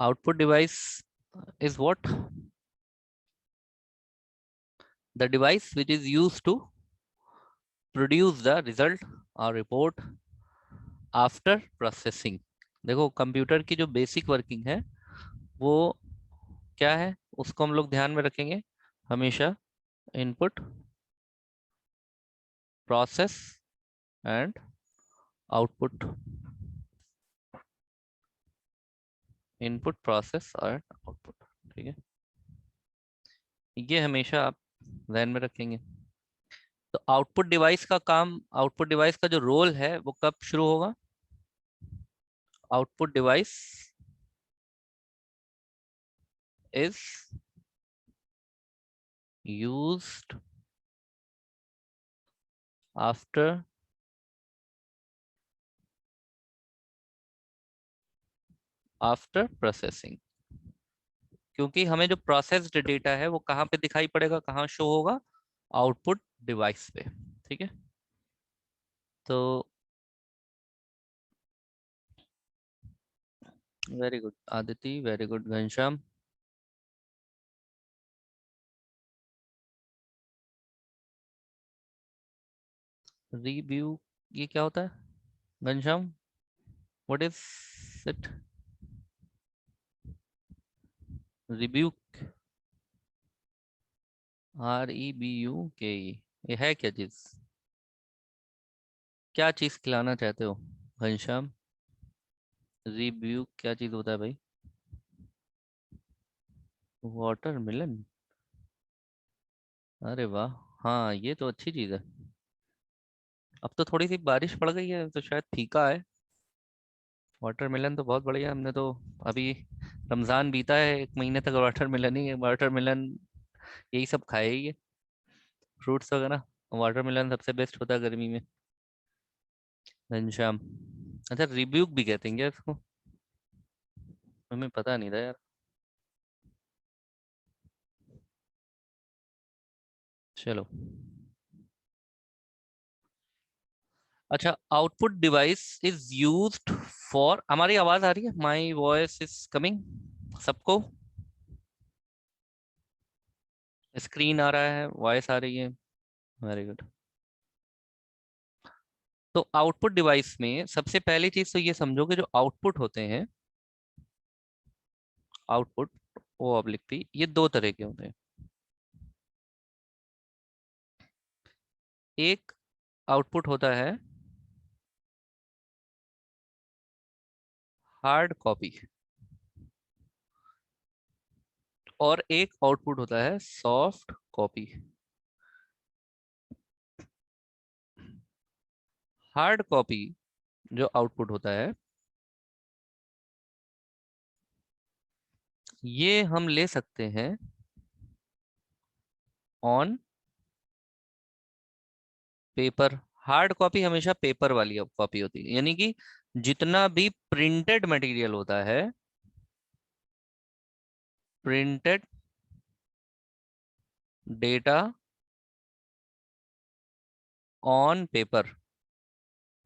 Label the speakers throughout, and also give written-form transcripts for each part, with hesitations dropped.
Speaker 1: Output device is what? The device which is used to produce the result or report after processing. देखो computer की जो basic working है वो क्या है, उसको हम लोग ध्यान में रखेंगे हमेशा। Input, process and output. Input, process और आउटपुट। ठीक है, ये हमेशा आप ध्यान में रखेंगे। तो आउटपुट डिवाइस का काम, आउटपुट डिवाइस का जो रोल है वो कब शुरू होगा? Output device is used after processing. क्योंकि हमें जो प्रोसेस्ड डेटा है वो कहाँ पे दिखाई पड़ेगा, कहाँ शो होगा? आउटपुट डिवाइस पे। ठीक है, तो very good Aditi, very good Ghanshyam. Review, ये क्या होता है Ghanshyam? What is it? Review, REBUKE, ये है क्या चीज? क्या चीज खिलाना चाहते हो घनश्याम? रिव्यू क्या चीज होता है भाई? वाटरमेलन? अरे वाह, हाँ ये तो अच्छी चीज है। अब तो थोड़ी सी बारिश पड़ गई है तो शायद फीका है। वाटरमेलन तो बहुत बढ़िया, हमने तो अभी रमजान बीता है, एक महीने तक वाटरमेलन ही, वाटरमेलन यही सब खाए ही है, फ्रूट्स वगैरह। वाटरमेलन सबसे बेस्ट होता है गर्मी में। घनश्याम, अच्छा रिब्यूक भी कहते हैं क्या इसको? हमें पता नहीं था यार। चलो, अच्छा output device is used for, हमारी आवाज आ रही है? माई वॉइस इज कमिंग सबको? स्क्रीन आ रहा है, वॉइस आ रही है? Very good. तो आउटपुट डिवाइस में सबसे पहली चीज तो ये समझो कि जो आउटपुट होते हैं, आउटपुट ओ ऑब्लिक पी, ये दो तरह के होते हैं। एक आउटपुट होता है हार्ड कॉपी, और एक आउटपुट होता है सॉफ्ट कॉपी। हार्ड कॉपी जो आउटपुट होता है, ये हम ले सकते हैं ऑन पेपर। हार्ड कॉपी हमेशा पेपर वाली कॉपी होती है, यानी कि जितना भी प्रिंटेड मटेरियल होता है, printed data on paper,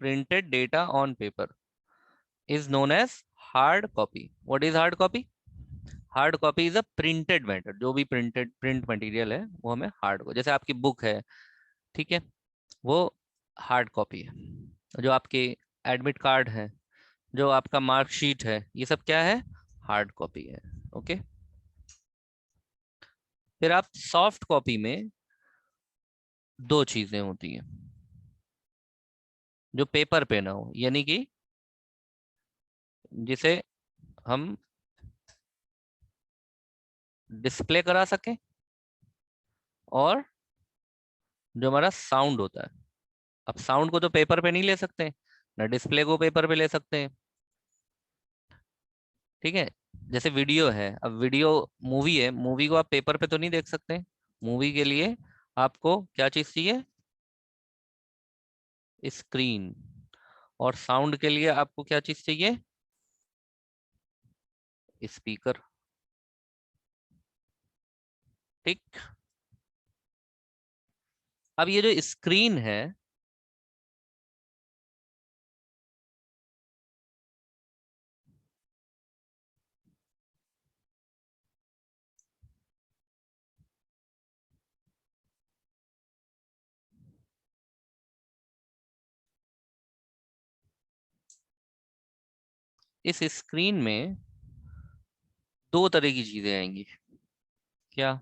Speaker 1: printed data on paper is known as hard copy. What is hard copy? Hard copy is a printed matter, जो भी प्रिंटेड प्रिंट मटेरियल है वो हमें हार्ड को, जैसे आपकी बुक है, ठीक है, वो हार्ड कॉपी है। जो आपके एडमिट कार्ड है, जो आपका मार्कशीट है, ये सब क्या है? हार्ड कॉपी है। ओके, फिर आप सॉफ्ट कॉपी में दो चीजें होती हैं जो पेपर पे ना हो, यानी कि जिसे हम डिस्प्ले करा सकें, और जो हमारा साउंड होता है। अब साउंड को तो पेपर पे नहीं ले सकते, ना डिस्प्ले को पेपर पे ले सकते हैं। ठीक है, जैसे वीडियो है, अब वीडियो मूवी है, मूवी को आप पेपर पे तो नहीं देख सकते। मूवी के लिए आपको क्या चीज चाहिए? स्क्रीन। और साउंड के लिए आपको क्या चीज चाहिए? स्पीकर। ठीक, अब ये जो स्क्रीन है, इस स्क्रीन में दो तरह की चीजें आएंगी। क्या?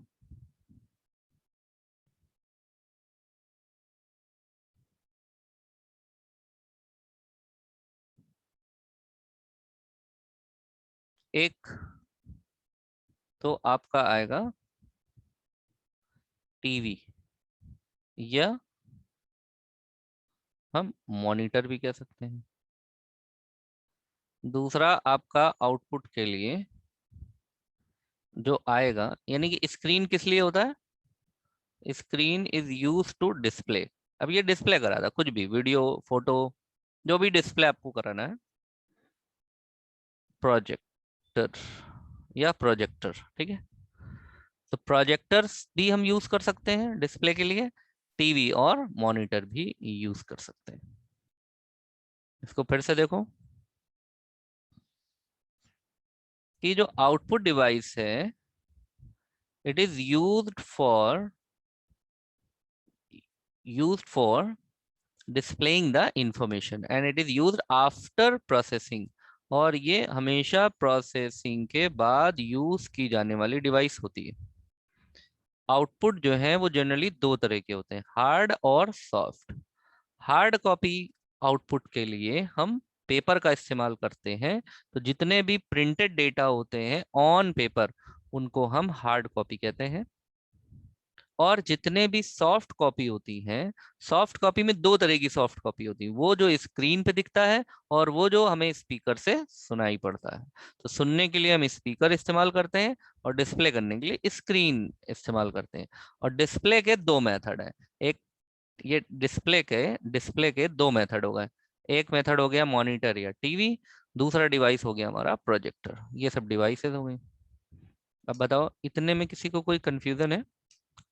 Speaker 1: एक तो आपका आएगा टीवी, या हम मॉनिटर भी कह सकते हैं। दूसरा आपका आउटपुट के लिए जो आएगा, यानी कि स्क्रीन किस लिए होता है? Screen is use to display. अब ये डिस्प्ले करा था कुछ भी, वीडियो, फोटो, जो भी डिस्प्ले आपको कराना है। प्रोजेक्टर या प्रोजेक्टर, ठीक है। तो प्रोजेक्टर्स भी हम यूज कर सकते हैं डिस्प्ले के लिए, टीवी और मॉनिटर भी यूज कर सकते हैं। इसको फिर से देखो कि जो आउटपुट डिवाइस है, it is used for displaying the information and it is used after processing। और ये हमेशा प्रोसेसिंग के बाद यूज की जाने वाली डिवाइस होती है। आउटपुट जो है वो जनरली दो तरह के होते हैं, हार्ड और सॉफ्ट। हार्ड कॉपी आउटपुट के लिए हम पेपर का इस्तेमाल करते हैं। तो जितने भी प्रिंटेड डेटा होते हैं ऑन पेपर, उनको हम हार्ड कॉपी कहते हैं। और जितने भी सॉफ्ट कॉपी होती हैं, सॉफ्ट कॉपी में दो तरह की सॉफ्ट कॉपी होती है, वो जो स्क्रीन पे दिखता है और वो जो हमें स्पीकर से सुनाई पड़ता है। तो सुनने के लिए हम स्पीकर इस्तेमाल करते हैं और डिस्प्ले करने के लिए स्क्रीन इस्तेमाल करते हैं। और डिस्प्ले के दो मेथड है। एक, ये डिस्प्ले के दो मेथड हो गए। एक मेथड हो गया मॉनिटर या टीवी, दूसरा डिवाइस हो गया हमारा प्रोजेक्टर। ये सब डिवाइसेस हो गई। अब बताओ, इतने में किसी को कोई कंफ्यूजन है?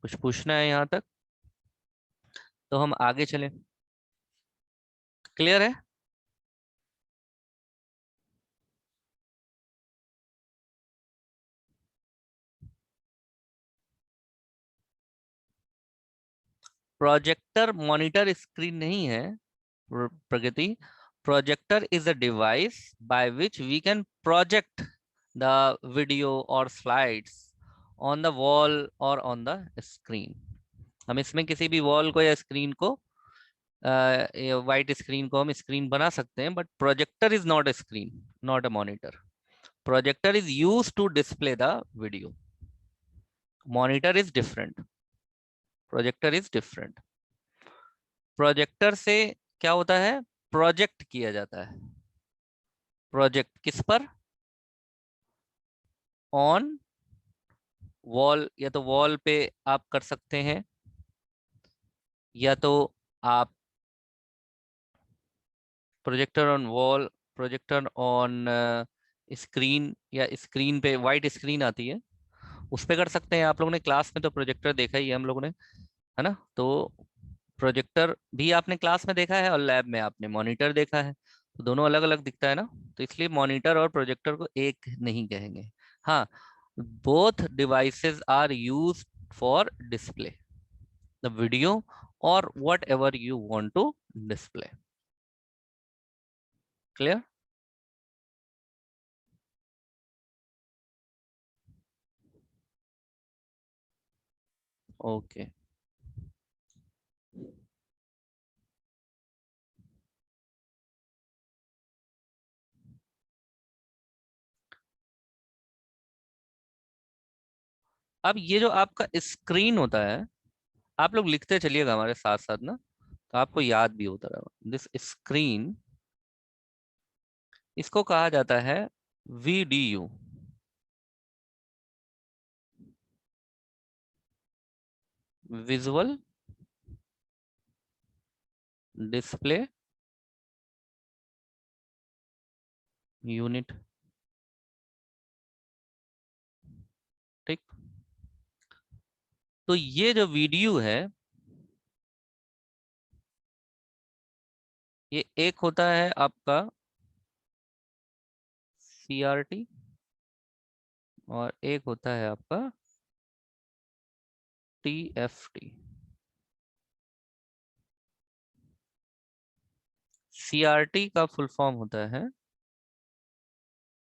Speaker 1: कुछ पूछना है यहाँ तक? तो हम आगे चलें। क्लियर है? प्रोजेक्टर मॉनिटर स्क्रीन नहीं है Pragati. Projector is a device by which we can project the video और स्लाइड्स ऑन द वॉल और ऑन द स्क्रीन। हम इसमें किसी भी वॉल को या स्क्रीन को, वाइट स्क्रीन को हम स्क्रीन बना सकते हैं, but projector is not a screen, not a monitor. Projector is use to display the video, monitor is different, projector is different. Projector से क्या होता है? प्रोजेक्ट किया जाता है। प्रोजेक्ट किस पर? ऑन वॉल, या तो वॉल पे आप कर सकते हैं, या तो आप projector on wall, projector on screen, या स्क्रीन पे वाइट स्क्रीन आती है उस पे कर सकते हैं। आप लोगों ने क्लास में तो प्रोजेक्टर देखा ही है हम लोगों ने, है ना? तो प्रोजेक्टर भी आपने क्लास में देखा है और लैब में आपने मॉनिटर देखा है। तो दोनों अलग अलग दिखता है ना, तो इसलिए मॉनिटर और प्रोजेक्टर को एक नहीं कहेंगे। हाँ, both devices are use for display the video और whatever you want to display. Clear? Okay. अब ये जो आपका स्क्रीन होता है, आप लोग लिखते चलिएगा हमारे साथ साथ ना, तो आपको याद भी होता रहेगा। दिस स्क्रीन, इसको कहा जाता है VDU, विजुअल डिस्प्ले यूनिट। ठीक। तो ये जो वीडियो है, ये एक होता है आपका CRT और एक होता है आपका TFT। CRT का फुल फॉर्म होता है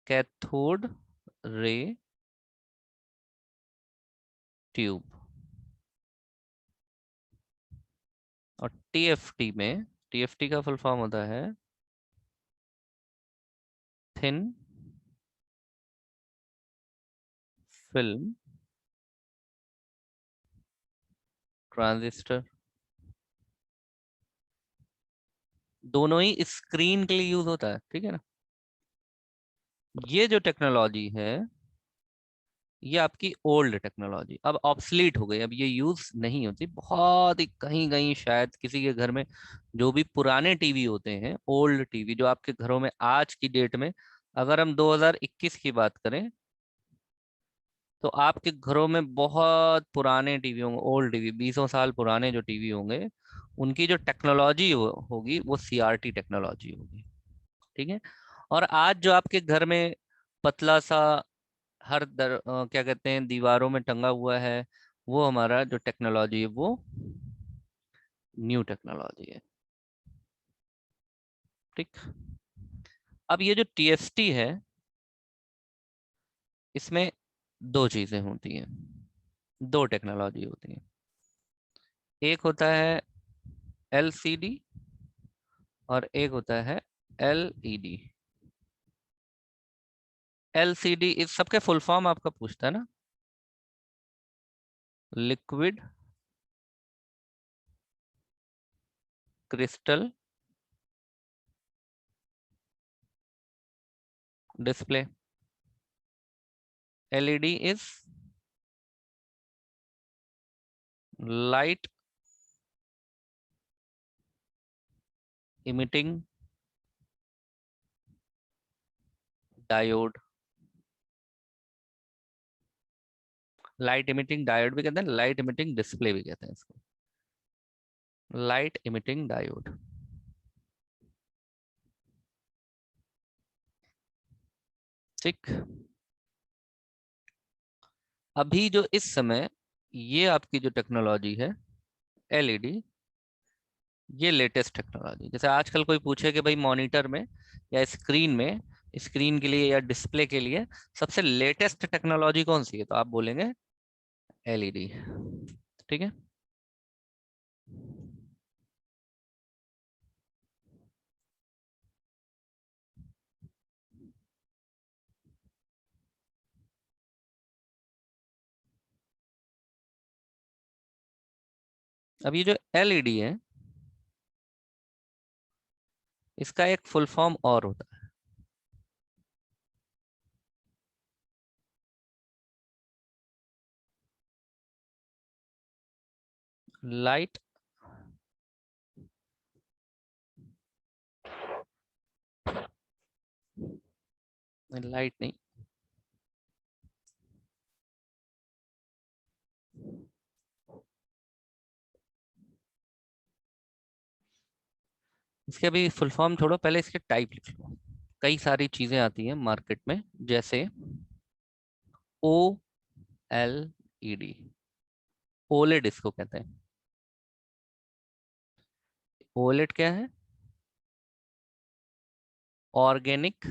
Speaker 1: कैथोड रे ट्यूब। और टीएफटी में, टीएफटी का फुल फॉर्म होता है थिन फिल्म ट्रांजिस्टर। दोनों ही स्क्रीन के लिए यूज होता है, ठीक है ना। ये जो टेक्नोलॉजी है ये आपकी ओल्ड टेक्नोलॉजी, अब ऑब्सलीट हो गई, अब ये यूज नहीं होती। बहुत ही कहीं कहीं शायद किसी के घर में जो भी पुराने टीवी होते हैं, ओल्ड टीवी जो आपके घरों में आज की डेट में, अगर हम 2021 की बात करें तो आपके घरों में बहुत पुराने टीवी होंगे, ओल्ड टीवी, 20 साल पुराने जो टीवी होंगे, उनकी जो टेक्नोलॉजी होगी वो सीआरटी टेक्नोलॉजी होगी, ठीक है। और आज जो आपके घर में पतला सा क्या कहते हैं, दीवारों में टंगा हुआ है, वो हमारा जो टेक्नोलॉजी है वो न्यू टेक्नोलॉजी है, ठीक। अब ये जो टीएफटी है इसमें दो चीजें होती हैं, दो टेक्नोलॉजी होती है। एक होता है एलसीडी और एक होता है एलईडी। एलसीडी इस सबके फुल फॉर्म आपका पूछता है ना, liquid crystal display. LED is light emitting diode. Light emitting diode भी कहते हैं, लाइट इमिटिंग डिस्प्ले भी कहते हैं इसको, लाइट इमिटिंग डायोड, ठीक। अभी जो इस समय ये आपकी जो टेक्नोलॉजी है एलईडी, ये लेटेस्ट टेक्नोलॉजी। जैसे आजकल कोई पूछे कि भाई मॉनिटर में या स्क्रीन में, स्क्रीन के लिए या डिस्प्ले के लिए सबसे लेटेस्ट टेक्नोलॉजी कौन सी है, तो आप बोलेंगे एलईडी, ठीक है। अब ये जो एलईडी है इसका एक फुल फॉर्म और होता है, लाइट, लाइट नहीं, इसके अभी फुल फॉर्म छोड़ो, पहले इसके टाइप लिख लो। कई सारी चीजें आती हैं मार्केट में, जैसे O L E D, OLED इसको कहते हैं। ओलेड क्या है? Organic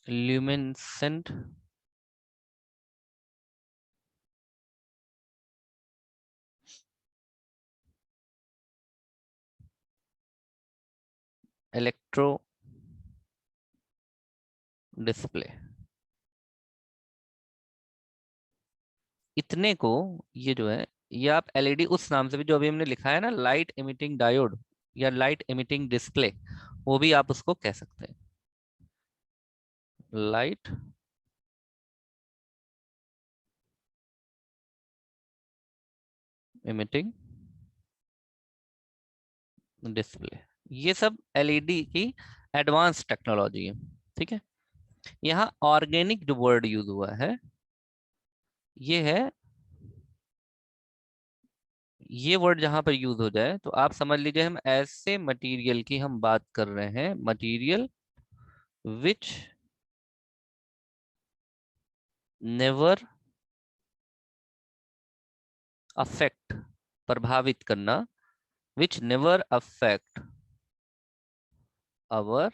Speaker 1: luminescent electro display. इतने को, ये जो है, ये आप एलईडी उस नाम से भी जो अभी हमने लिखा है ना, लाइट इमिटिंग डायोड या लाइट इमिटिंग डिस्प्ले, वो भी आप उसको कह सकते हैं, लाइट इमिटिंग डिस्प्ले। ये सब एलईडी की एडवांस टेक्नोलॉजी है, ठीक है। यहाँ ऑर्गेनिक जो वर्ड यूज हुआ है ये है, ये वर्ड जहां पर यूज हो जाए तो आप समझ लीजिए हम ऐसे मटेरियल की हम बात कर रहे हैं, मटेरियल विच नेवर अफेक्ट, प्रभावित करना, which never affect our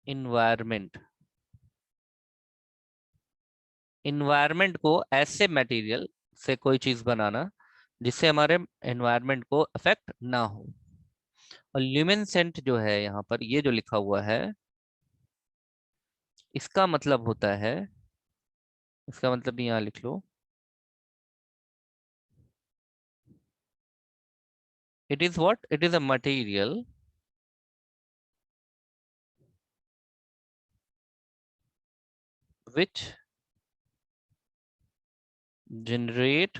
Speaker 1: environment. Environment को ऐसे मटेरियल से कोई चीज बनाना जिससे हमारे एनवायरनमेंट को अफेक्ट ना हो। और ल्यूमिनेसेंट जो है यहाँ पर ये जो लिखा हुआ है, इसका मतलब होता है, इसका मतलब भी यहाँ लिख लो, it is what, it is a material which generate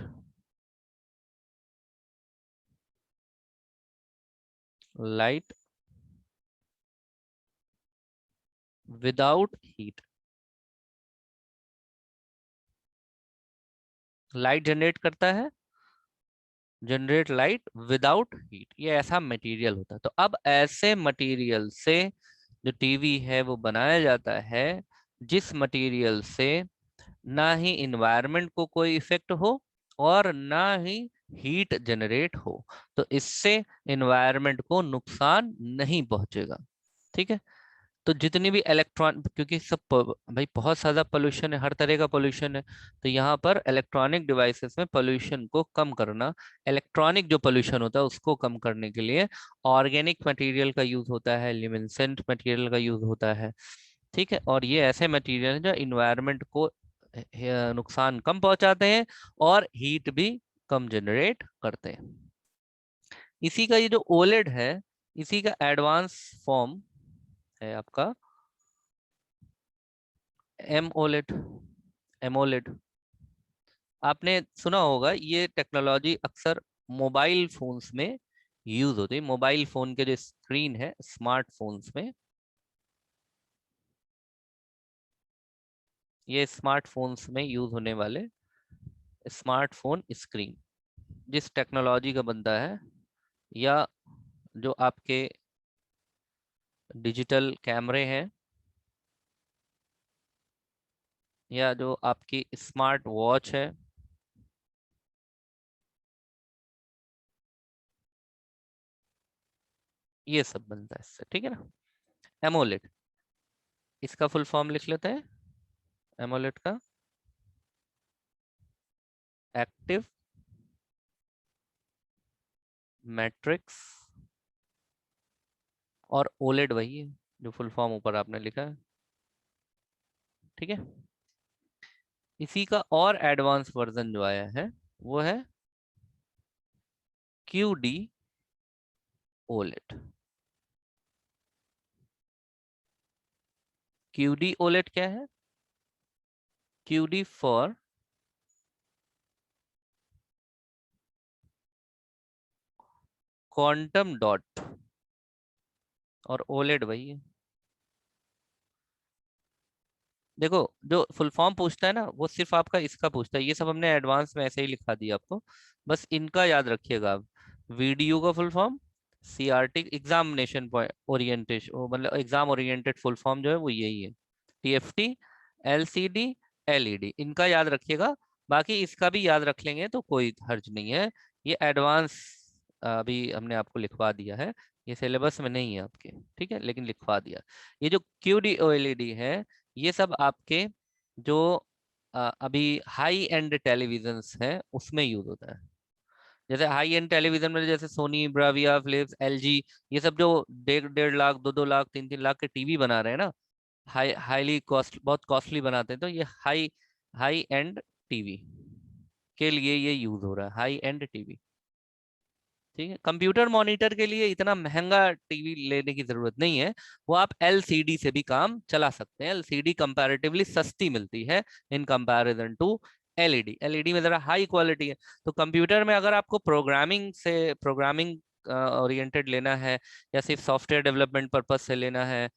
Speaker 1: light without heat। Light generate करता है, जनरेट लाइट विदाउट हीट, ये ऐसा मटेरियल होता है। तो अब ऐसे मटेरियल से जो टीवी है वो बनाया जाता है, जिस मटेरियल से ना ही इन्वायरमेंट को कोई इफेक्ट हो और ना ही हीट जनरेट हो, तो इससे इन्वायरमेंट को नुकसान नहीं पहुंचेगा। ठीक है। तो जितनी भी इलेक्ट्रॉन, क्योंकि भाई बहुत ज्यादा पोल्यूशन है, हर तरह का पोल्यूशन है, तो यहाँ पर इलेक्ट्रॉनिक डिवाइसेस में पोल्यूशन को कम करना, इलेक्ट्रॉनिक जो पोल्यूशन होता है उसको कम करने के लिए ऑर्गेनिक मटेरियल का यूज होता है, ल्यूमिनेसेंट मटेरियल का यूज होता है। ठीक है। और ये ऐसे मटेरियल हैं जो इन्वायरमेंट को नुकसान कम पहुंचाते हैं और हीट भी कम जनरेट करते हैं। इसी का ये जो ओलेड है, इसी का एडवांस फॉर्म है आपका एमओलेड। एमोलेड आपने सुना होगा, ये टेक्नोलॉजी अक्सर मोबाइल फोन्स में यूज होती है। मोबाइल फोन के जो स्क्रीन है स्मार्टफोन्स में, ये स्मार्टफोन्स में यूज होने वाले स्मार्टफोन स्क्रीन जिस टेक्नोलॉजी का बनता है, या जो आपके डिजिटल कैमरे हैं, या जो आपकी स्मार्ट वॉच है, ये सब बनता है इससे। ठीक है ना। एमोलेड, इसका फुल फॉर्म लिख लेते हैं एमोलेड का, एक्टिव मैट्रिक्स। और ओलेड वही है जो फुल फॉर्म ऊपर आपने लिखा है। ठीक है। इसी का और एडवांस वर्जन जो आया है वो है Q D OLED. Q D OLED क्या है? Q D for quantum dot, और ओलेड वही है। देखो, जो फुल फॉर्म पूछता है ना वो सिर्फ आपका इसका पूछता है, ये सब हमने एडवांस में ऐसे ही लिखा दिया आपको, बस इनका याद रखिएगा आप। वीडियो का full form CRT, examination orientation, मतलब एग्जाम ओरिएंटेड फुल फॉर्म जो है वो यही है। टीएफटी, एलसीडी, एलईडी, इनका याद रखिएगा। बाकी इसका भी याद रख लेंगे तो कोई हर्ज नहीं है। ये एडवांस अभी हमने आपको लिखवा दिया है, ये सिलेबस में नहीं है आपके। ठीक है, लेकिन लिखवा दिया। ये जो क्यूडी ओएलईडी है, ये सब आपके जो अभी हाई एंड टेलीविजन्स हैं उसमें यूज होता है। जैसे हाई एंड टेलीविजन में जैसे सोनी, ब्राविया, फिलिप्स, एलजी, ये सब जो 1.5 लाख, 2-2 लाख, 3-3 लाख के टीवी बना रहे हैं ना, हाईली कॉस्ट, बहुत कॉस्टली बनाते हैं, तो ये हाई हाई एंड टीवी के लिए ये यूज हो रहा है, हाई एंड टीवी। ठीक है। कंप्यूटर मॉनिटर के लिए इतना महंगा टीवी लेने की जरूरत नहीं है, वो आप एलसीडी से भी काम चला सकते हैं। एलसीडी कंपैरेटिवली सस्ती मिलती है in comparison to LED. LED में जरा हाई क्वालिटी है। तो कंप्यूटर में अगर आपको प्रोग्रामिंग ओरिएंटेड लेना है, या सिर्फ सॉफ्टवेयर डेवलपमेंट पर्पज से लेना है,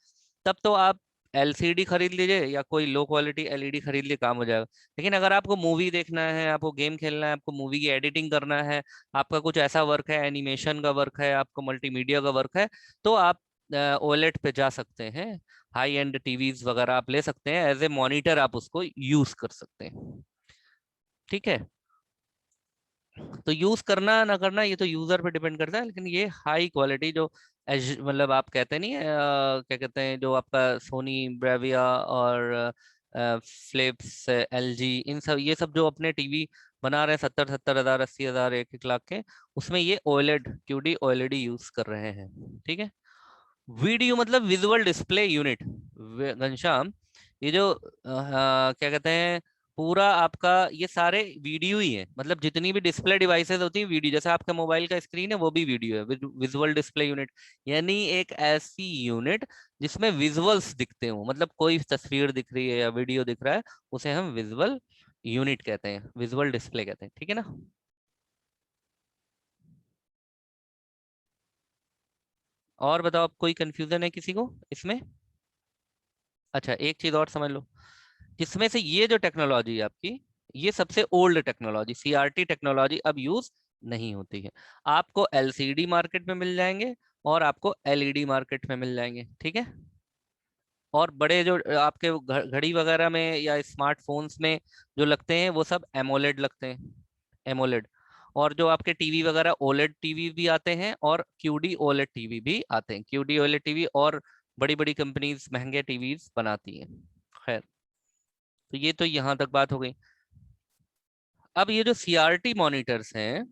Speaker 1: तब तो आप एलसीडी खरीद लीजिए या कोई लो क्वालिटी एलईडी खरीद लिए, काम हो जाएगा। लेकिन अगर आपको मूवी देखना है, आपको गेम खेलना है, आपको मूवी की एडिटिंग करना है, आपका कुछ ऐसा वर्क है, एनिमेशन का वर्क है, आपको मल्टीमीडिया का वर्क है, तो आप ओलेड पे जा सकते हैं। हाई एंड टीवीज वगैरह आप ले सकते हैं, एज ए मॉनिटर आप उसको यूज कर सकते हैं। ठीक है। तो यूज करना ना करना ये तो यूजर पे डिपेंड करता है, लेकिन ये हाई क्वालिटी जो मतलब आप कहते नहीं है, क्या कहते हैं, जो आपका सोनी ब्रेविया और फिलिप्स, एलजी, इन सब, ये सब जो अपने टीवी बना रहे हैं 70-70 हज़ार, 80 हज़ार, 1-1 लाख के, उसमें ये ओएलईडी क्यूडी ओएलईडी यूज कर रहे हैं। ठीक है। वीडियो मतलब विजुअल डिस्प्ले यूनिट। घनश्याम, ये जो क्या कहते हैं, पूरा आपका ये सारे वीडियो ही है, मतलब जितनी भी डिस्प्ले डिवाइसेस होती हैं वीडियो, जैसे आपका मोबाइल का स्क्रीन है वो भी वीडियो है, विजुअल डिस्प्ले यूनिट। यानी एक ऐसी यूनिट जिसमें विजुअल्स दिखते हो, मतलब कोई तस्वीर दिख रही है या वीडियो दिख रहा है, उसे हम विजुअल यूनिट कहते हैं, विजुअल डिस्प्ले कहते हैं। ठीक है ना। और बताओ, अब कोई कंफ्यूजन है किसी को इसमें? अच्छा, एक चीज और समझ लो, जिसमें से ये जो टेक्नोलॉजी है आपकी, ये सबसे ओल्ड टेक्नोलॉजी, सीआरटी टेक्नोलॉजी अब यूज नहीं होती है। आपको एलसीडी मार्केट में मिल जाएंगे और आपको एलईडी मार्केट में मिल जाएंगे। ठीक है। और बड़े जो आपके घड़ी वगैरह में या स्मार्टफोन्स में जो लगते हैं वो सब एमोलेड लगते हैं, एमोलेड। और जो आपके टीवी वगैरह, ओलेड टीवी भी आते हैं और क्यूडी ओलेड टीवी भी आते हैं। क्यूडी ओलेड टीवी और बड़ी बड़ी कंपनीज महंगे टीवीज बनाती हैं। खैर, तो ये तो यहाँ तक बात हो गई। अब ये जो सीआरटी मॉनिटर्स हैं,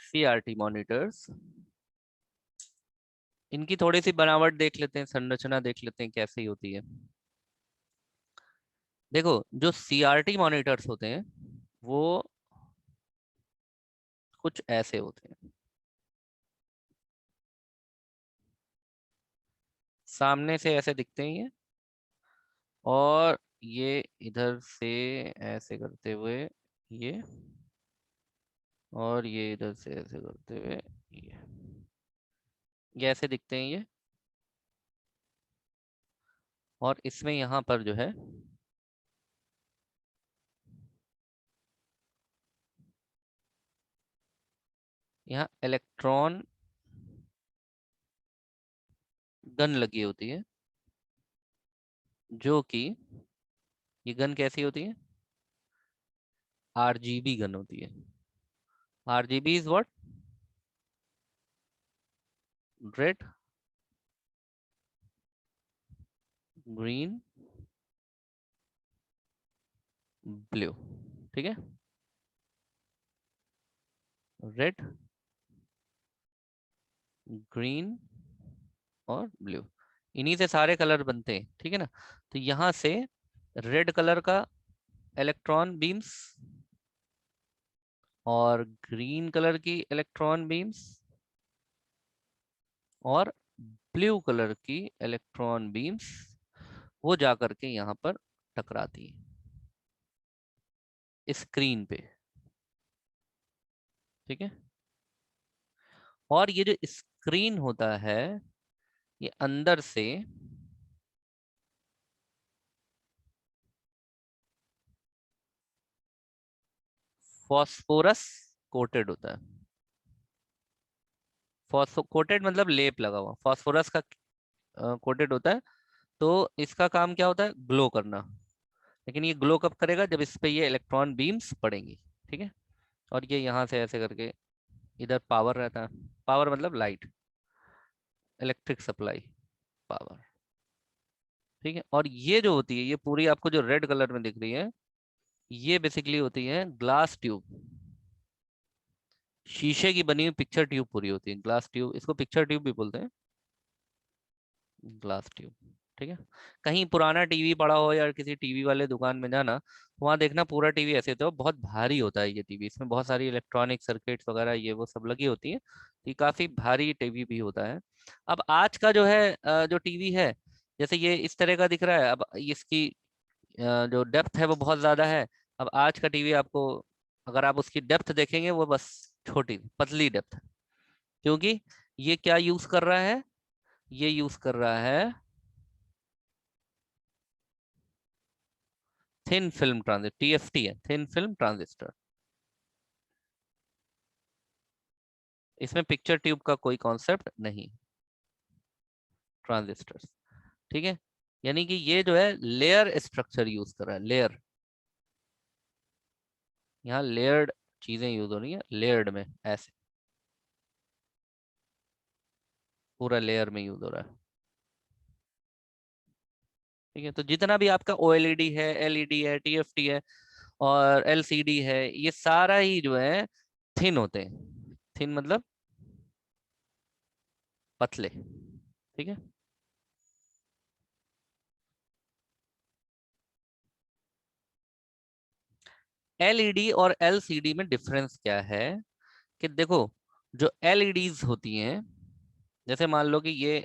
Speaker 1: सीआरटी मॉनिटर्स, इनकी थोड़ी सी बनावट देख लेते हैं, संरचना देख लेते हैं कैसी होती है। देखो, जो सीआरटी मॉनिटर्स होते हैं वो कुछ ऐसे होते हैं। सामने से ऐसे दिखते हैं ये, और ये इधर से ऐसे करते हुए ये, और ये इधर से ऐसे करते हुए ये ऐसे दिखते हैं ये। और इसमें यहाँ पर जो है, यहाँ इलेक्ट्रॉन गन लगी होती है, जो कि ये गन कैसी होती है, आरजीबी गन होती है। RGB is what? Red, green, blue. ठीक है। रेड, ग्रीन और ब्लू, इन्हीं से सारे कलर बनते हैं। ठीक है ना। तो यहाँ से रेड कलर का इलेक्ट्रॉन बीम्स और ग्रीन कलर की इलेक्ट्रॉन बीम्स और ब्लू कलर की इलेक्ट्रॉन बीम्स, वो जा करके यहाँ पर टकराती है स्क्रीन पे। ठीक है। और ये जो स्क्रीन होता है, ये अंदर से फॉस्फोरस कोटेड होता है। फॉस्फो कोटेड मतलब लेप लगा हुआ, फॉस्फोरस का कोटेड होता है। तो इसका काम क्या होता है? ग्लो करना। लेकिन ये ग्लो कब करेगा? जब इस पे ये इलेक्ट्रॉन बीम्स पड़ेंगी। ठीक है। और ये यहाँ से ऐसे करके, इधर पावर रहता है, पावर मतलब लाइट, इलेक्ट्रिक सप्लाई, पावर। ठीक है। और ये जो होती है, ये पूरी आपको जो रेड कलर में दिख रही है, ये बेसिकली होती है ग्लास ट्यूब। शीशे की बनी हुई पिक्चर ट्यूब पूरी होती है, ग्लास ट्यूब, इसको पिक्चर ट्यूब भी बोलते हैं, ग्लास ट्यूब। ठीक है। कहीं पुराना टीवी पड़ा हो या किसी टीवी वाले दुकान में जाना, वहां देखना पूरा टीवी ऐसे होता है, बहुत भारी होता है ये टीवी, इसमें बहुत सारी इलेक्ट्रॉनिक सर्किट्स वगैरह ये वो सब लगी होती है। ये काफी भारी टीवी भी होता है। अब आज का जो है जो टीवी है, जैसे ये इस तरह का दिख रहा है, अब इसकी जो डेप्थ है वो बहुत ज्यादा है। अब आज का टीवी आपको, अगर आप उसकी डेप्थ देखेंगे, वो बस छोटी पतली डेप्थ है। क्योंकि ये क्या यूज कर रहा है? ये यूज कर रहा है थिन फिल्म ट्रांजिस्टर, टीएफटी है, थिन फिल्म ट्रांजिस्टर। इसमें पिक्चर ट्यूब का कोई कॉन्सेप्ट नहीं, ट्रांजिस्टर। ठीक है। यानी कि ये जो है लेयर स्ट्रक्चर यूज कर रहा है, लेयर, यहाँ लेयर्ड चीजें यूज हो रही है लेयर्ड में, ऐसे पूरा लेयर में यूज हो रहा है। ठीक है, तो जितना भी आपका ओएलईडी है, एलईडी है, टीएफटी है और एलसीडी है, ये सारा ही जो है थिन होते हैं। थिन मतलब पतले। ठीक है। एलईडी और एलसीडी में डिफरेंस क्या है कि देखो, जो एलईडीज होती हैं, जैसे मान लो कि ये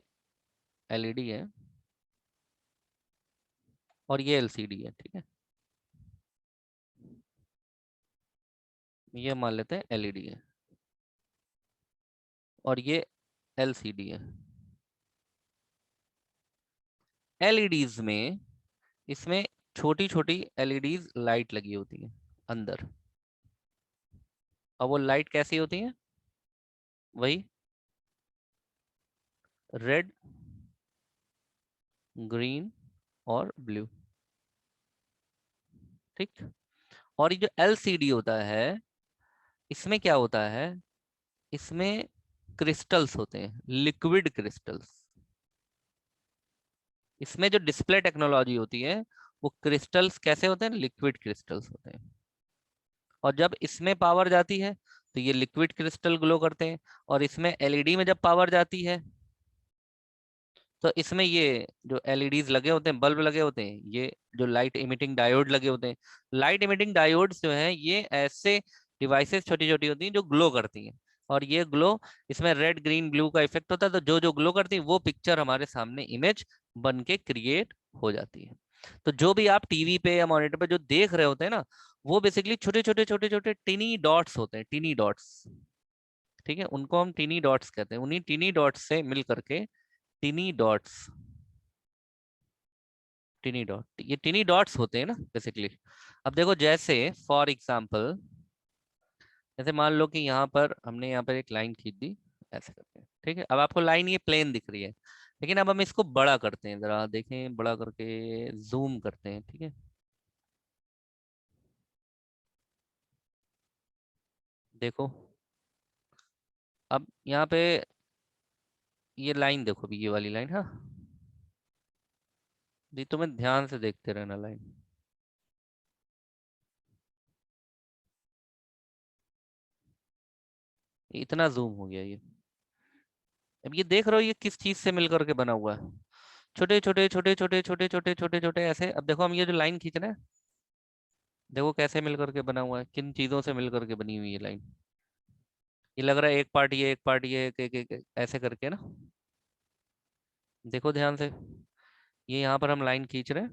Speaker 1: एलईडी है और ये एलसीडी है, ठीक है, ये मान लेते हैं एलईडी है और ये एलसीडी है। एलईडीज में, इसमें छोटी छोटी एलईडीज लाइट लगी होती है अंदर। और वो लाइट कैसी होती है? वही रेड, ग्रीन और ब्लू। ठीक। और ये जो एलसीडी होता है, इसमें क्या होता है, इसमें क्रिस्टल्स होते हैं, लिक्विड क्रिस्टल्स। इसमें जो डिस्प्ले टेक्नोलॉजी होती है, वो क्रिस्टल्स कैसे होते हैं, लिक्विड क्रिस्टल्स होते हैं। और जब इसमें पावर जाती है तो ये लिक्विड क्रिस्टल ग्लो करते हैं। और इसमें एलईडी में जब पावर जाती है तो इसमें ये जो एलईडीज लगे होते हैं, बल्ब लगे होते हैं, ये जो लाइट इमिटिंग डायोड लगे होते हैं। लाइट इमिटिंग डायोड्स जो हैं, ये ऐसे डिवाइसेस छोटी छोटी होती हैं जो ग्लो करती हैं। और ये ग्लो, इसमें रेड ग्रीन ब्लू का इफेक्ट होता है, तो जो जो ग्लो करती है वो पिक्चर हमारे सामने इमेज बन के क्रिएट हो जाती है। तो जो भी आप टीवी पे या मॉनिटर पे जो देख रहे होते हैं ना, वो बेसिकली छोटे छोटे छोटे छोटे टिनी डॉट्स होते हैं, टिनी डॉट्स। ठीक है, उनको हम टिनी डॉट्स कहते हैं। उन्हीं टिनी डॉट्स से मिल करके टिनी डॉट्स, टिनी डॉट, ये टिनी डॉट्स होते हैं ना बेसिकली। अब देखो, जैसे फॉर एग्जांपल, जैसे मान लो कि यहाँ पर हमने यहाँ पर एक लाइन खींच दी ऐसे करके, ठीक है। अब आपको लाइन ये प्लेन दिख रही है, लेकिन अब हम इसको बड़ा करते हैं, जरा देखें, बड़ा करके जूम करते हैं, ठीक है। देखो, अब यहाँ पे ये लाइन देखो भी, ये वाली लाइन, हाँ, जी तुम्हें ध्यान से देखते रहना लाइन। इतना जूम हो गया ये। अब ये देख रहे हो ये किस चीज से मिलकर के बना हुआ है? छोटे छोटे छोटे छोटे छोटे छोटे छोटे छोटे ऐसे। अब देखो, हम ये जो लाइन खींच रहे हैं, देखो कैसे मिलकर के बना हुआ है, किन चीजों से मिलकर के बनी हुई है लाइन। ये लग रहा है एक पार्ट ये, एक पार्ट ये, एक ऐसे करके ना। देखो ध्यान से, ये यहाँ पर हम लाइन खींच रहे हैं।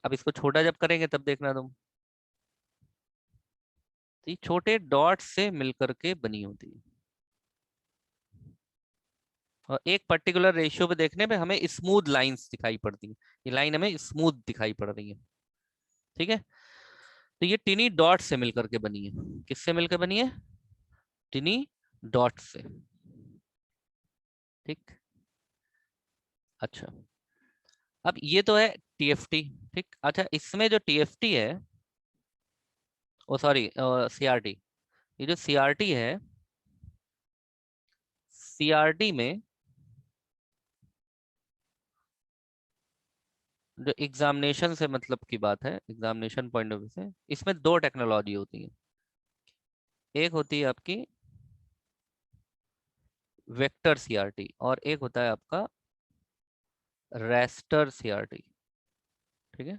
Speaker 1: अब इसको छोटा जब करेंगे तब देखना तुम, तो ये छोटे डॉट से मिलकर के बनी होती है। और एक पर्टिकुलर रेशियो पे देखने पे हमें स्मूथ लाइंस दिखाई पड़ती है। ये लाइन हमें स्मूथ दिखाई पड़ रही है। ठीक है, तो ये टिनी डॉट से मिलकर के बनी है। किससे मिलकर बनी है? टिनी डॉट से। ठीक। अच्छा, अब ये तो है टीएफटी। ठीक। अच्छा, इसमें जो टीएफटी है, ओ सॉरी, सीआरटी, ये जो सीआरटी है, सीआरटी में जो एग्जामिनेशन से मतलब की बात है, एग्जामिनेशन पॉइंट ऑफ व्यू से, इसमें दो टेक्नोलॉजी होती है। एक होती है आपकी वेक्टर सीआरटी और एक होता है आपका रेस्टर सीआरटी। ठीक है,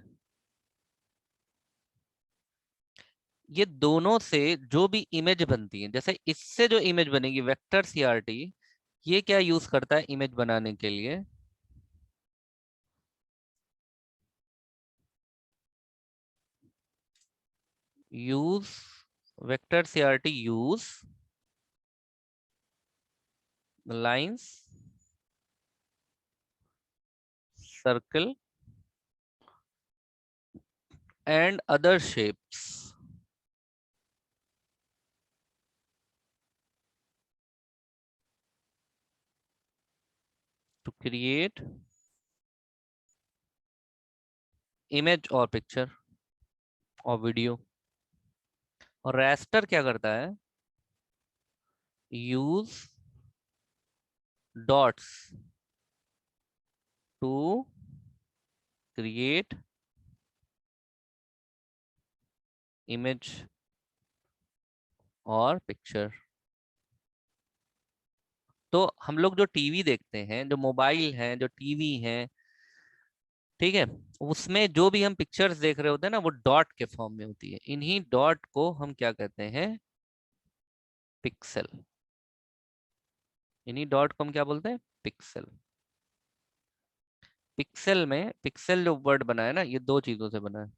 Speaker 1: ये दोनों से जो भी इमेज बनती है, जैसे इससे जो इमेज बनेगी वेक्टर सीआरटी, ये क्या यूज करता है इमेज बनाने के लिए? Use, vector CRT use lines, circle and other shapes to create image और पिक्चर और वीडियो। और रास्टर क्या करता है, use dots to create image और पिक्चर। तो हम लोग जो टीवी देखते हैं, जो मोबाइल है, जो टीवी है, ठीक है, उसमें जो भी हम पिक्चर्स देख रहे होते हैं ना, वो डॉट के फॉर्म में होती है। इन्हीं डॉट को हम क्या कहते हैं, पिक्सल। इन्हीं डॉट को हम क्या बोलते हैं, पिक्सल। पिक्सल में, पिक्सल जो वर्ड बना है ना, ये दो चीजों से बना है।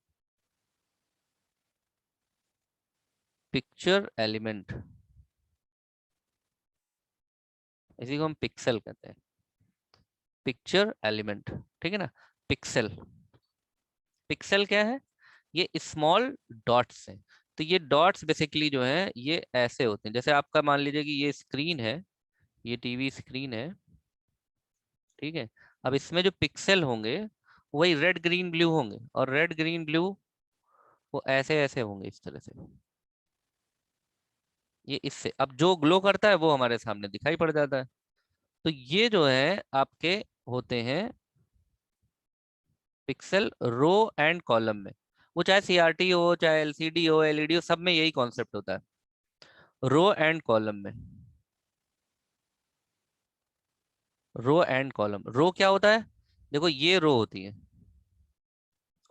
Speaker 1: पिक्चर एलिमेंट, इसी को हम पिक्सल कहते हैं, पिक्चर एलिमेंट। ठीक है ना। पिक्सल, पिक्सल क्या है, ये स्मॉल डॉट्स हैं। तो ये डॉट्स बेसिकली जो है ये ऐसे होते हैं, जैसे आपका मान लीजिए कि ये स्क्रीन है, ये टीवी स्क्रीन है, ठीक है। अब इसमें जो पिक्सल होंगे वही रेड ग्रीन ब्लू होंगे, और रेड ग्रीन ब्लू वो ऐसे ऐसे होंगे, इस तरह से। ये इससे अब जो ग्लो करता है वो हमारे सामने दिखाई पड़ जाता है। तो ये जो है आपके होते हैं पिक्सल, रो एंड कॉलम में। वो चाहे सीआरटी हो, चाहे एलसीडी हो, एलईडी हो, सब में यही कॉन्सेप्ट होता है, रो एंड कॉलम में। रो एंड कॉलम, रो क्या होता है, देखो ये रो होती है,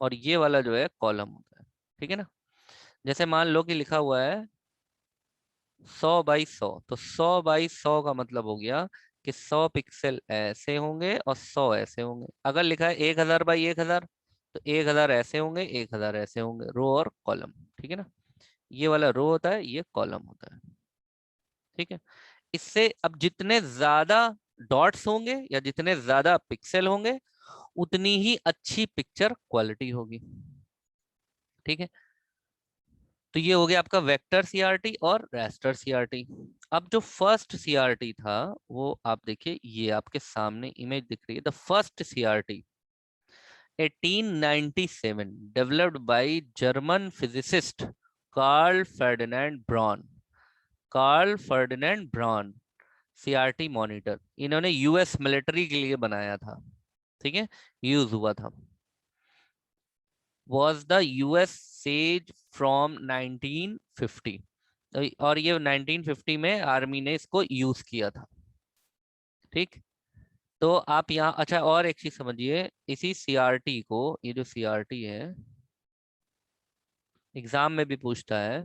Speaker 1: और ये वाला जो है कॉलम होता है। ठीक है ना। जैसे मान लो कि लिखा हुआ है 100 बाई 100, तो 100 बाई 100 का मतलब हो गया कि 100 पिक्सल ऐसे होंगे और 100 ऐसे होंगे। अगर लिखा है 1000 बाई 1000, तो 1000 ऐसे होंगे, 1000 ऐसे होंगे, रो और कॉलम। ठीक है ना। ये वाला रो होता है, ये कॉलम होता है। ठीक है। इससे अब जितने ज्यादा डॉट्स होंगे या जितने ज्यादा पिक्सल होंगे, उतनी ही अच्छी पिक्चर क्वालिटी होगी। ठीक है। तो ये हो गया आपका वेक्टर सीआरटी और रास्टर सीआरटी। अब जो फर्स्ट सीआरटी था, वो आप देखिए, ये आपके सामने इमेज दिख रही है, the first CRT 1897, developed by German physicist Karl Ferdinand Braun. Karl Ferdinand Braun, CRT monitor, इन्होंने यूएस मिलिट्री के लिए बनाया था। ठीक है, यूज हुआ था। was the US Sage from 1950, और ये 1950 में आर्मी ने इसको यूज किया था। ठीक। तो आप यहाँ, अच्छा और एक चीज समझिए, इसी सीआरटी को, ये जो सीआरटी है, एग्जाम में भी पूछता है,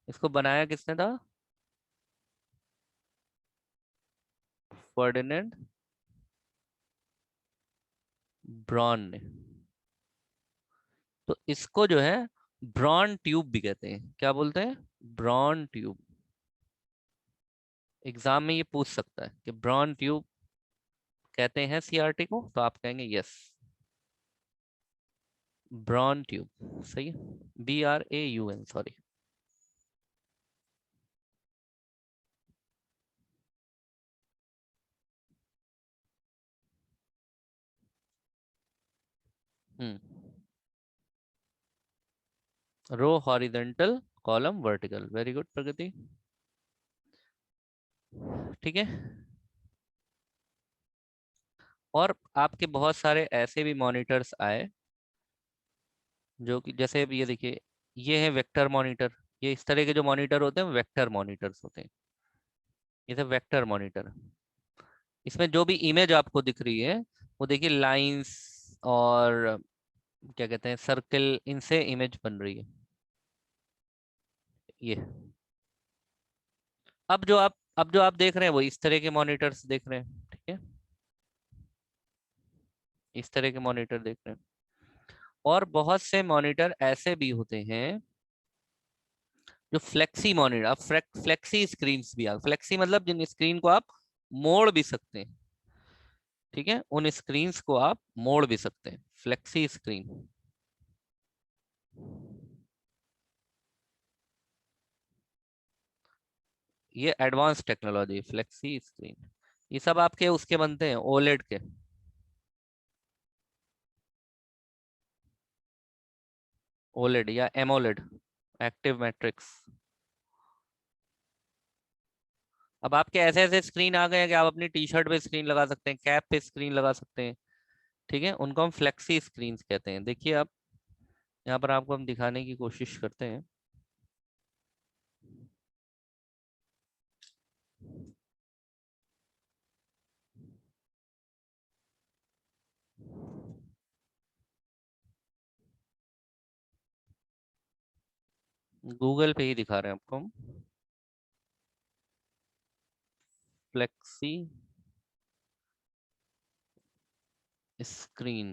Speaker 1: इसको बनाया किसने था, फर्डिनेंड ब्रॉन ने। तो इसको जो है ब्रॉन ट्यूब भी कहते हैं। क्या बोलते हैं, ब्रॉन ट्यूब। एग्जाम में ये पूछ सकता है कि ब्रॉन ट्यूब कहते हैं सीआरटी को, तो आप कहेंगे यस, ब्रॉन ट्यूब। सही है, BRAUN, sorry. Hmm, row horizontal, column vertical, very good Pragati. ठीक है। और आपके बहुत सारे ऐसे भी मॉनिटर्स आए, जो कि जैसे ये देखिए, ये है वेक्टर मॉनिटर। ये इस तरह के जो मॉनिटर होते हैं वेक्टर मॉनिटर्स होते हैं। ये सब वेक्टर मॉनिटर, इसमें जो भी इमेज आपको दिख रही है, वो देखिए लाइंस और क्या कहते हैं, सर्कल, इनसे इमेज बन रही है। ये अब जो आप देख रहे हैं वो इस तरह के मॉनिटर्स देख रहे हैं। ठीक है, इस तरह के मॉनिटर देख रहे हैं। और बहुत से मॉनिटर ऐसे भी होते हैं जो फ्लेक्सी मॉनिटर, अब फ्लेक्सी स्क्रीन भी आ, फ्लेक्सी मतलब जिन स्क्रीन को आप मोड़ भी सकते हैं। ठीक है, उन स्क्रीन्स को आप मोड़ भी सकते हैं, फ्लेक्सी स्क्रीन। ये एडवांस टेक्नोलॉजी, फ्लेक्सी स्क्रीन। ये सब आपके उसके बनते हैं, ओलेड के। ओलेड या एमोलेड, एक्टिव मैट्रिक्स। अब आपके ऐसे ऐसे स्क्रीन आ गए हैं कि आप अपनी टी शर्ट पे स्क्रीन लगा सकते हैं, कैप पे स्क्रीन लगा सकते हैं, ठीक है, उनको हम फ्लेक्सी स्क्रीन कहते हैं। देखिए आप, यहाँ पर आपको हम दिखाने की कोशिश करते हैं। गूगल पे ही दिखा रहे हैं आपको हम, फ्लेक्सी स्क्रीन।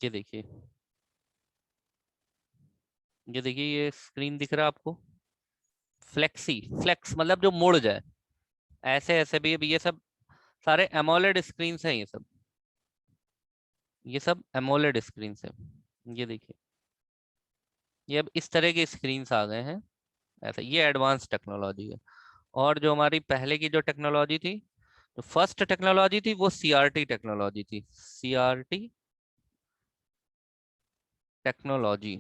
Speaker 1: ये देखिए, ये देखिए, ये स्क्रीन दिख रहा है आपको, फ्लेक्सी, फ्लेक्स मतलब जो मुड़ जाए, ऐसे ऐसे भी। अब ये सब सारे एमोलेड स्क्रीन हैं, ये सब एमोलेड स्क्रीन है। ये देखिए, ये अब इस तरह के स्क्रीन आ गए हैं, ऐसा, ये एडवांस टेक्नोलॉजी है। और जो हमारी पहले की जो टेक्नोलॉजी थी, जो फर्स्ट टेक्नोलॉजी थी, वो सीआरटी टेक्नोलॉजी थी, सीआरटी टेक्नोलॉजी।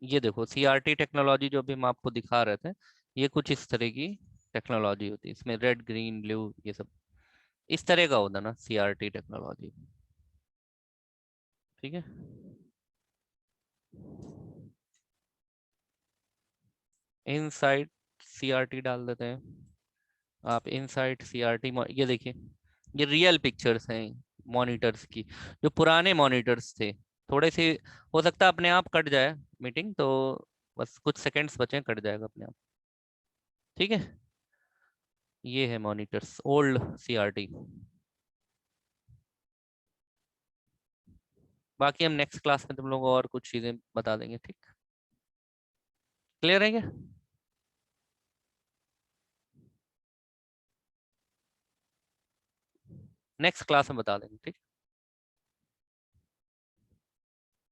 Speaker 1: ये देखो, सीआरटी टेक्नोलॉजी जो भी हम आपको दिखा रहे थे, ये कुछ इस तरह की टेक्नोलॉजी होती है, इसमें रेड ग्रीन ब्लू ये सब इस तरह का होता ना, सीआरटी टेक्नोलॉजी, ठीक है। इनसाइड सीआरटी डाल देते हैं आप, इनसाइड सीआरटी। ये देखिए, ये रियल पिक्चर्स हैं मॉनिटर्स की, जो पुराने मॉनिटर्स थे। थोड़े से हो सकता है अपने आप कट जाए मीटिंग, तो बस कुछ सेकंड्स बचे, कट जाएगा अपने आप, ठीक है। ये है मॉनिटर्स, ओल्ड सीआरटी। बाकी हम नेक्स्ट क्लास में तुम लोगों को और कुछ चीजें बता देंगे, ठीक। क्लियर है क्या? नेक्स्ट क्लास में बता देंगे, ठीक।